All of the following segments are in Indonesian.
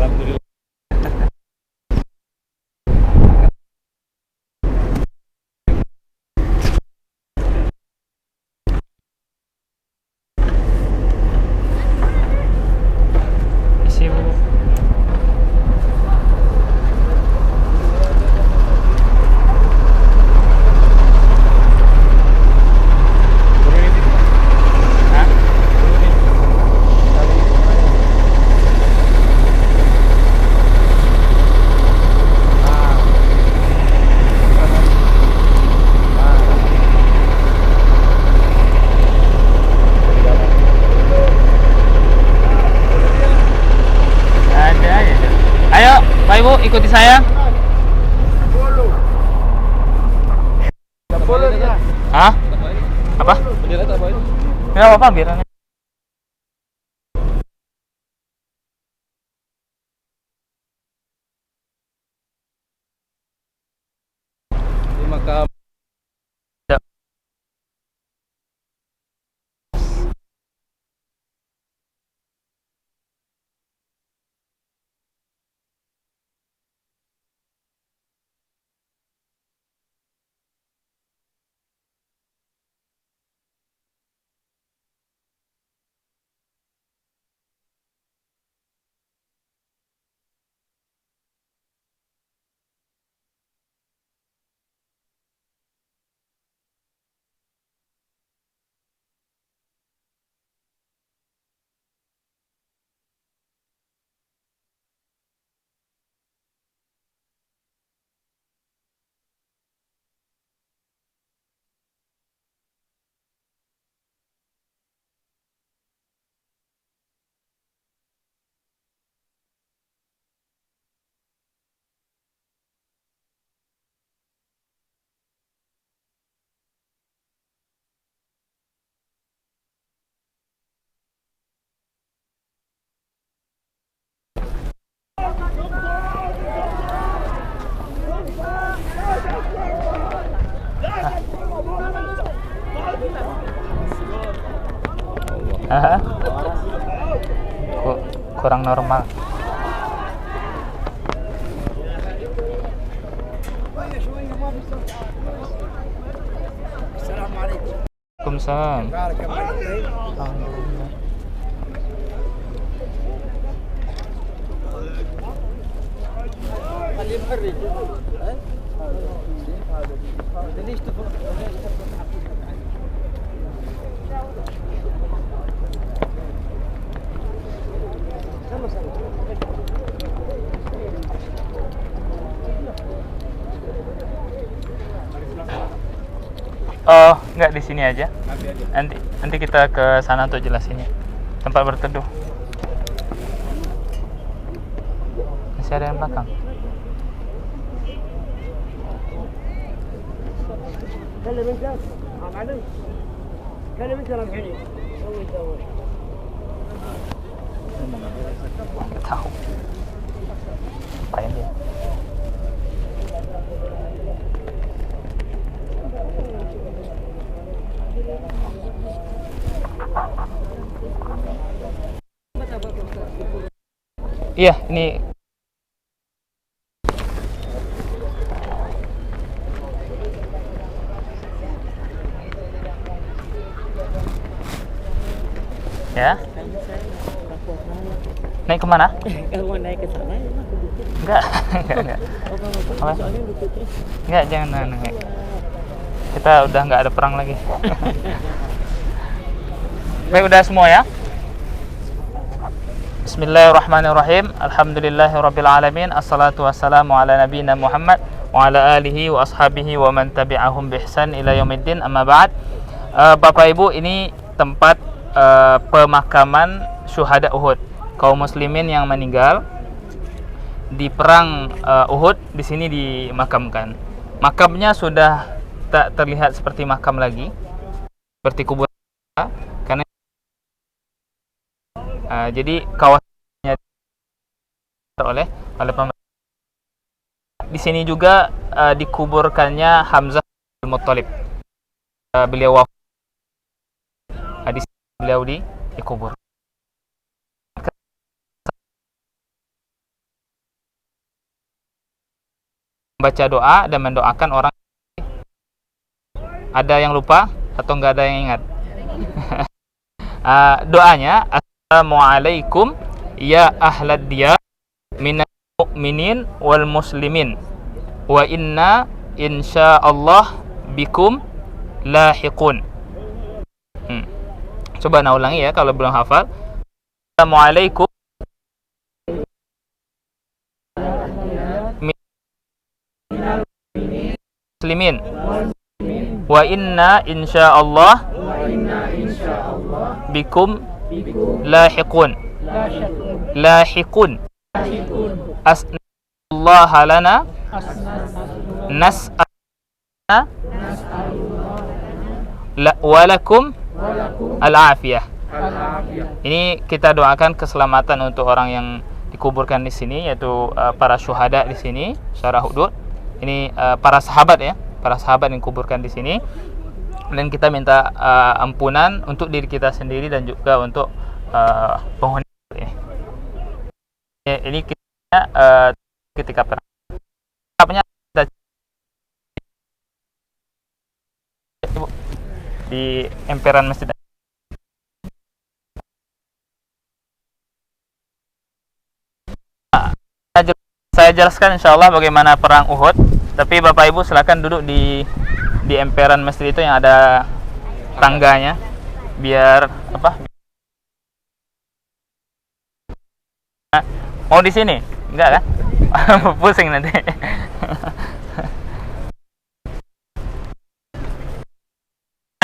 Alhamdulillah. Isi bu. Hah? Ada ya. Ayo, Pak Ibu, ikuti saya. Hah? Apa? Bendera tak baik. Tidak apa-apa, biar. Di makam. Aha. Kok kurang normal. Waalaikumsalam. Alhamdulillah. Oh, nggak di sini aja. Nanti kita ke sana untuk jelasinnya. Tempat berteduh. Masih ada yang belakang. Nggak tahu. Apain dia? Iya, ini ya. Naik kemana? Kalau naik ke sana ya mah ke bukit. Enggak, enggak. Apa? Soalnya bukitnya. Enggak, jangan naik. Kita udah nggak ada perang lagi. Baik, udah semua ya. Bismillahirrahmanirrahim. Alhamdulillahirabbil alamin. Assalatu wassalamu ala nabiyyina Muhammad wa ala alihi wa ashabihi wa man tabi'ahum bi ihsan ila yaumiddin. Amma ba'd. Bapak Ibu, ini tempat pemakaman syuhada Uhud, kaum muslimin yang meninggal di perang Uhud. Di sini dimakamkan. Makamnya sudah tak terlihat seperti makam lagi, seperti kuburan, karena jadi kawasannya oleh pemerintah. Di sini juga dikuburkannya Hamzah bin Muttalib. Beliau wafat, di sini beliau dikubur. membaca doa dan mendoakan orang. Ada yang lupa atau nggak ada yang ingat? Doanya, Assalamualaikum ya ahlad diyar minal mu'minin wal muslimin wa inna insyaallah bikum lahiqun. Coba ulangi ya kalau belum hafal. Assalamualaikum muslimin wa inna insyaallah bikum lahiqun. Lahiqun. As'alullah lana nas'alna walakum al-afiyah. Ini kita doakan keselamatan untuk orang yang dikuburkan di sini, yaitu para syuhada di sini secara hudud. Ini para sahabat ya, para sahabat yang dikuburkan di sini. Dan kita minta ampunan untuk diri kita sendiri dan juga untuk penghuni ini. Ini kita ketika perang. Di emperan masjid. Saya jelaskan insyaallah bagaimana perang Uhud. Tapi Bapak Ibu silakan duduk di emperan masjid itu yang ada tangganya, biar apa? Mau di sini? Enggak kan? Pusing nanti.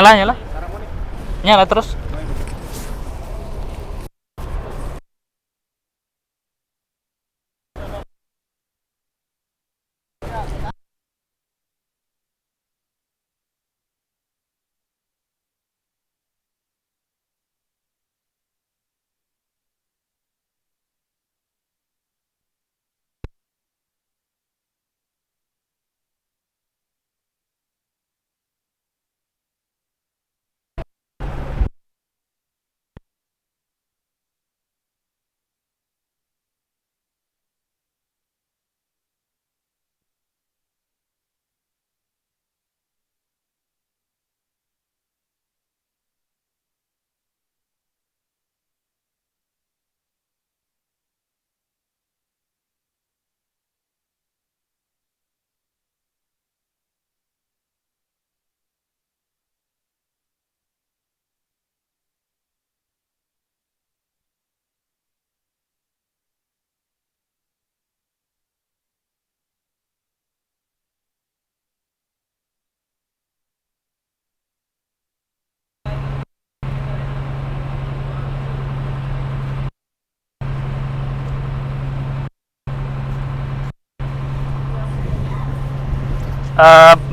Nyala nyala terus.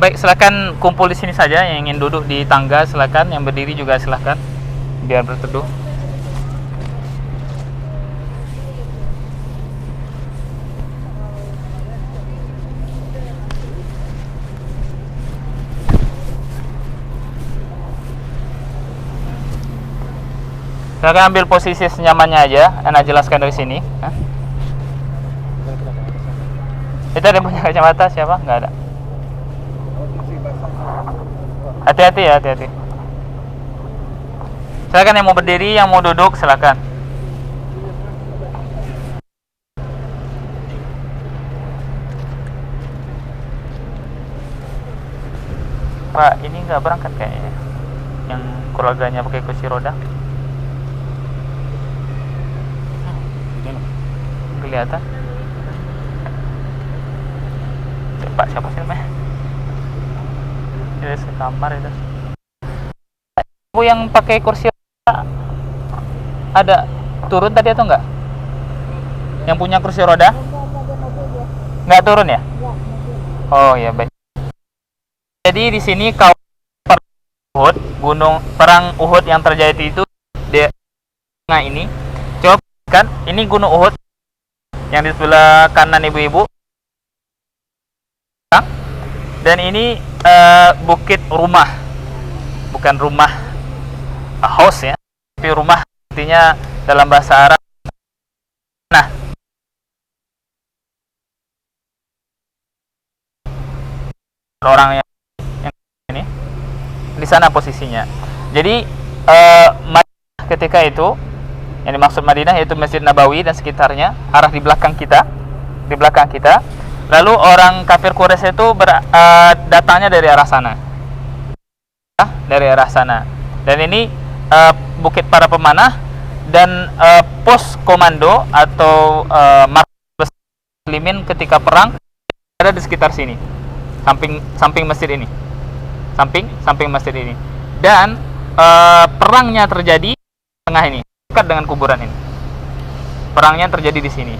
Baik, silakan kumpul di sini saja. Yang ingin duduk di tangga silakan, yang berdiri juga silakan biar berteduh. Silakan ambil posisi senyamannya aja. Ana jelaskan dari sini. Itu ada yang punya kacamata siapa? Nggak ada. Hati-hati ya, hati-hati. Silakan yang mau berdiri, yang mau duduk silakan. Pak, ini nggak berangkat kayaknya. Yang keluarganya pakai kursi roda. Kelihatan. Pak, siapa sih namanya? Ini sekamar itu. Ibu yang pakai kursi roda ada turun tadi atau enggak? Yang punya kursi roda? Enggak turun ya? Oh ya, baik. Jadi di sini Uhud, perang Uhud yang terjadi itu di tengah ini. Coba kan, ini Gunung Uhud yang di sebelah kanan ibu-ibu. Dan ini bukit rumah, bukan rumah house ya, tapi rumah artinya dalam bahasa Arab. Nah, orang yang ini di sana posisinya. Jadi Madinah ketika itu, yang dimaksud Madinah yaitu Masjid Nabawi dan sekitarnya, arah di belakang kita, lalu orang kafir Quraisy itu datangnya dari arah sana, dan ini bukit para pemanah dan pos komando atau markas muslimin ketika perang ada di sekitar sini, samping masjid ini, samping masjid ini, dan perangnya terjadi di tengah ini, dekat dengan kuburan ini. Perangnya terjadi di sini.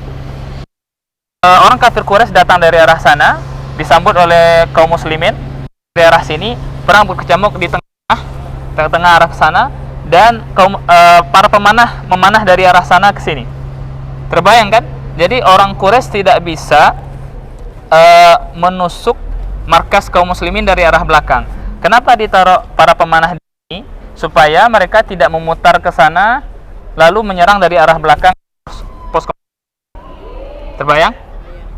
Orang kafir Quraisy datang dari arah sana, disambut oleh kaum muslimin dari arah sini. Perang berkecamuk di tengah arah sana, dan para pemanah memanah dari arah sana ke sini. Terbayang kan? Jadi orang Quraisy tidak bisa menusuk markas kaum muslimin dari arah belakang. Kenapa ditaruh para pemanah di sini? Supaya mereka tidak memutar ke sana lalu menyerang dari arah belakang pos. Terbayang?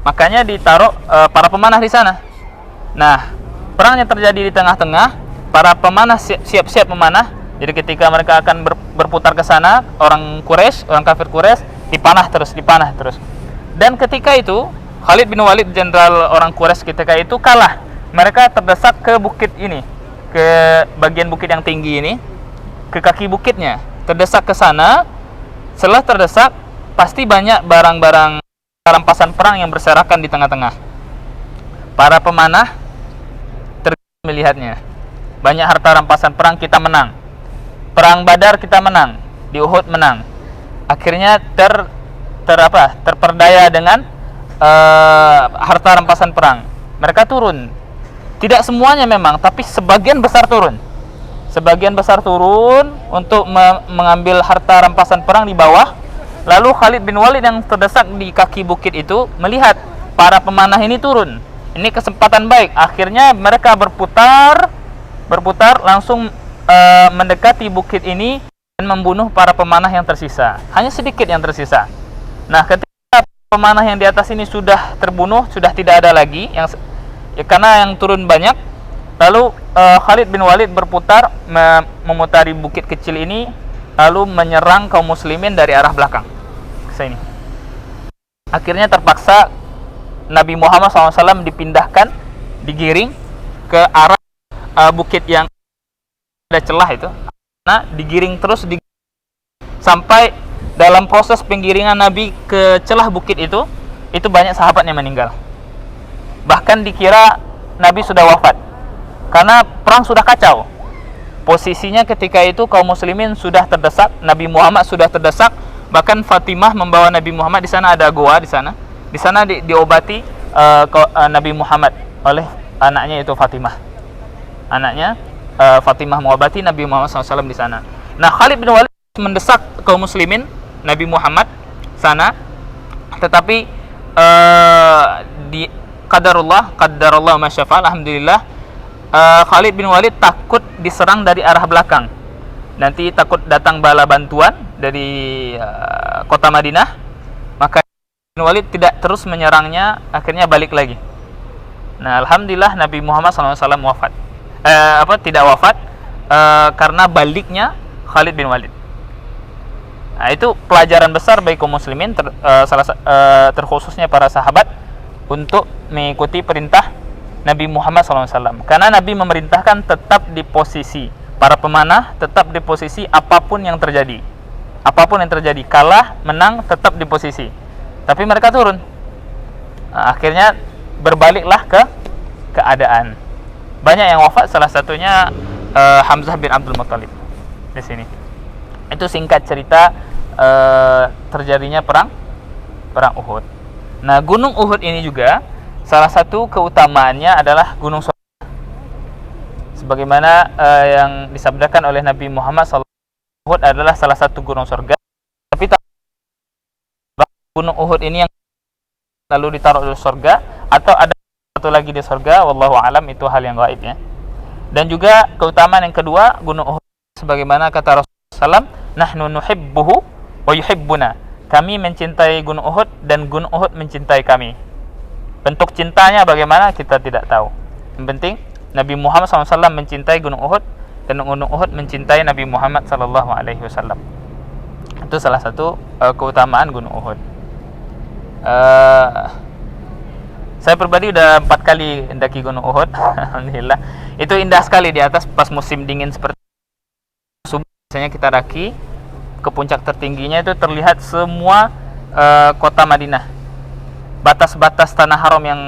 Makanya ditaruh para pemanah di sana. Nah, perangnya terjadi di tengah-tengah, para pemanah siap-siap memanah. Jadi ketika mereka akan berputar ke sana, orang kafir Quraisy dipanah terus. Dan ketika itu Khalid bin Walid, jenderal orang Quraisy ketika itu kalah. Mereka terdesak ke bukit ini, ke bagian bukit yang tinggi ini, ke kaki bukitnya, terdesak ke sana. Setelah terdesak, pasti banyak barang-barang rampasan perang yang berserakan di tengah-tengah. Para pemanah melihatnya. Banyak harta rampasan perang, kita menang. Perang Badar kita menang, di Uhud menang. Akhirnya terperdaya dengan harta rampasan perang. Mereka turun. Tidak semuanya memang, tapi sebagian besar turun. Untuk mengambil harta rampasan perang di bawah. Lalu Khalid bin Walid yang terdesak di kaki bukit itu melihat para pemanah ini turun. Ini kesempatan baik. Akhirnya mereka berputar langsung mendekati bukit ini dan membunuh para pemanah yang tersisa. Hanya sedikit yang tersisa. Nah, ketika pemanah yang di atas ini sudah terbunuh, sudah tidak ada lagi karena yang turun banyak. Lalu Khalid bin Walid berputar memutari bukit kecil ini, lalu menyerang kaum muslimin dari arah belakang ke sini. Akhirnya terpaksa Nabi Muhammad SAW digiring ke arah bukit yang ada celah itu. Nah, digiring terus sampai dalam proses penggiringan Nabi ke celah bukit itu banyak sahabat yang meninggal. Bahkan dikira Nabi sudah wafat karena perang sudah kacau. Posisinya ketika itu kaum muslimin sudah terdesak, Nabi Muhammad sudah terdesak. Bahkan Fatimah membawa Nabi Muhammad, di sana ada goa di sana. Di sana diobati Nabi Muhammad oleh anaknya itu Fatimah. Fatimah mengobati Nabi Muhammad SAW di sana. Nah, Khalid bin Walid mendesak kaum muslimin Nabi Muhammad sana, tetapi di qadarullah masyafa, alhamdulillah, Khalid bin Walid takut diserang dari arah belakang. Nanti takut datang bala bantuan dari kota Madinah, maka Khalid bin Walid tidak terus menyerangnya, akhirnya balik lagi. Nah, alhamdulillah Nabi Muhammad SAW tidak wafat karena baliknya Khalid bin Walid. Nah, itu pelajaran besar bagi kaum muslimin, terkhususnya para sahabat, untuk mengikuti perintah Nabi Muhammad SAW. Karena Nabi memerintahkan tetap di posisi, para pemanah tetap di posisi apapun yang terjadi. Kalah, menang, tetap di posisi. Tapi mereka turun. Nah, akhirnya berbaliklah ke keadaan. Banyak yang wafat, salah satunya Hamzah bin Abdul Muttalib di sini. Itu singkat cerita terjadinya perang Uhud. Nah, Gunung Uhud ini juga salah satu keutamaannya adalah gunung surga. Sebagaimana yang disabdakan oleh Nabi Muhammad SAW, Uhud adalah salah satu gunung surga. Tapi gunung Uhud ini yang lalu ditaruh di surga, atau ada satu lagi di surga, wallahu alam, itu hal yang gaib ya. Dan juga keutamaan yang kedua, gunung Uhud, sebagaimana kata Rasulullah SAW, nahnu nuhibbuhu wa yuhibbuna. Kami mencintai gunung Uhud dan gunung Uhud mencintai kami. Bentuk cintanya bagaimana kita tidak tahu. Yang penting Nabi Muhammad SAW mencintai Gunung Uhud dan Gunung Uhud mencintai Nabi Muhammad SAW. Itu salah satu keutamaan Gunung Uhud. Saya pribadi udah 4 kali mendaki Gunung Uhud. Alhamdulillah. Itu indah sekali di atas pas musim dingin seperti subuh. Biasanya kita daki ke puncak tertingginya, itu terlihat semua kota Madinah. Batas-batas tanah haram yang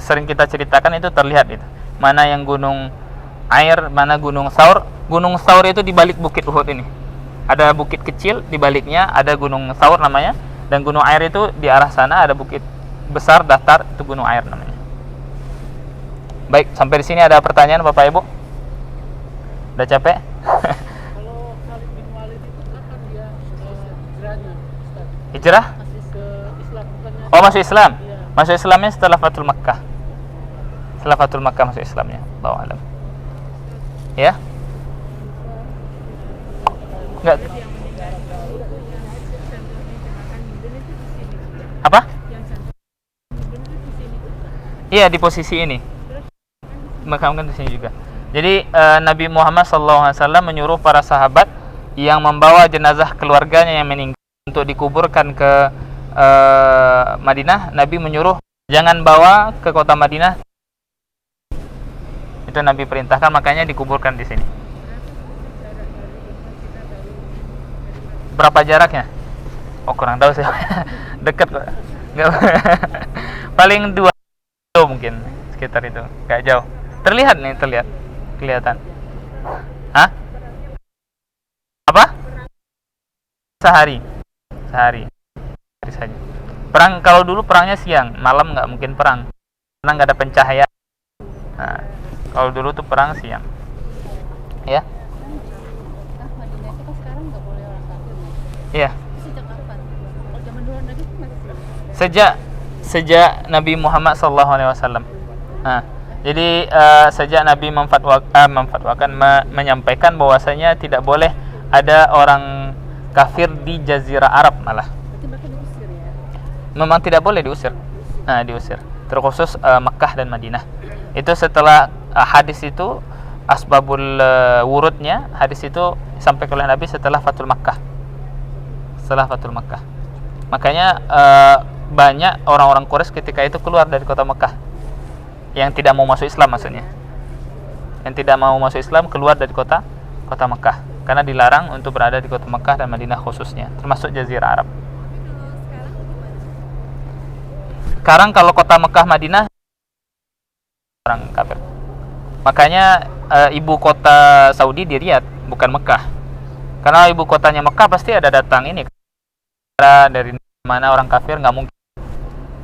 sering kita ceritakan itu terlihat itu. Mana yang gunung air, mana gunung Thaur. Gunung Thaur itu di balik bukit Uhud ini. Ada bukit kecil di baliknya, ada gunung Thaur namanya, dan gunung air itu di arah sana ada bukit besar datar, itu gunung air namanya. Baik, sampai di sini ada pertanyaan Bapak Ibu? Udah capek? Kalau Khalid bin Walid itu kapan dia hijrahnya, Ustaz? Hijrah? Masih ke Islam bukannya? Oh, masuk Islam. Iya. Masuk Islamnya setelah Fathul Makkah. Setelah Fathul Makkah masuk Islamnya. Allahu a'lam. Ya? Enggak. Apa? Iya, di posisi ini. Makamkan di sini juga. Jadi Nabi Muhammad SAW menyuruh para sahabat yang membawa jenazah keluarganya yang meninggal untuk dikuburkan ke Madinah. Nabi menyuruh jangan bawa ke kota Madinah. Itu Nabi perintahkan, makanya dikuburkan di sini. Berapa jaraknya? Oh, kurang tahu sih. Dekat kok. Enggak. Paling 2 kilo mungkin sekitar itu. Enggak jauh. Terlihat nih, kelihatan. Hah? Apa? Sehari hari saja. Perang, kalau dulu perangnya siang, malam nggak mungkin perang karena nggak ada pencahayaan. Nah, kalau dulu tuh perang siang. Ya. Madinah itu kan sekarang nggak boleh orang kafir. Iya. Sejak kapan? Kalau zaman dulu Nabi itu masih Sejak Nabi Muhammad SAW. Nah, jadi sejak Nabi menyampaikan bahwasanya tidak boleh ada orang kafir di Jazirah Arab malah. berarti mereka diusir ya? Memang tidak boleh diusir. Nah, diusir. Terkhusus Mekkah dan Madinah. Itu setelah hadis itu asbabul wurudnya, hadis itu sampai oleh Nabi setelah Fathul Makkah. Setelah Fathul Makkah. Makanya banyak orang-orang Quraisy ketika itu keluar dari kota Mekkah. Yang tidak mau masuk Islam maksudnya. Yang tidak mau masuk Islam keluar dari kota Mekkah karena dilarang untuk berada di kota Mekkah dan Madinah khususnya, termasuk Jazirah Arab. Sekarang kalau kota Mekkah Madinah orang kafir. Makanya ibu kota Saudi di Riyadh, bukan Mekkah. Karena ibu kotanya Mekkah pasti ada datang ini dari mana orang kafir, nggak mungkin.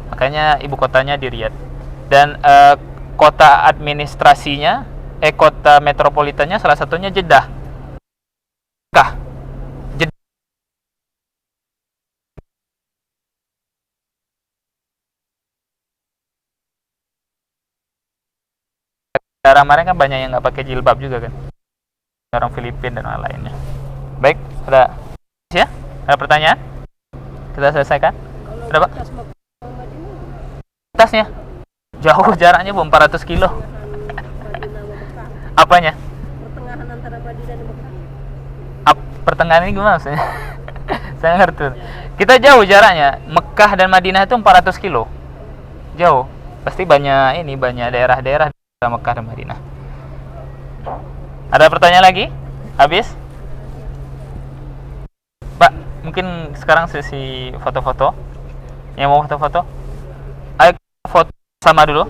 Makanya ibu kotanya di Riyadh. Dan kota administrasinya, kota metropolitannya salah satunya Jeddah. Mekkah. Jeddah. Negara mereka kan banyak yang nggak pakai jilbab juga kan. Orang Filipina dan lain-lainnya. Baik, ada ya? Ada pertanyaan? Kita selesaikan. Ada Pak? Atasnya? Jauh jaraknya Bu, 400 kilo. Apanya? Pertengahan antara Madinah dan Mekah. Pertengahan ini gimana maksudnya? Saya ngerti. Kita jauh jaraknya. Mekkah dan Madinah itu 400 kilo. Jauh. Pasti banyak daerah-daerah di Mekkah dan Madinah. Ada pertanyaan lagi? Habis? Pak, mungkin sekarang sesi foto-foto. Yang mau foto-foto? Ayo foto sama dulu.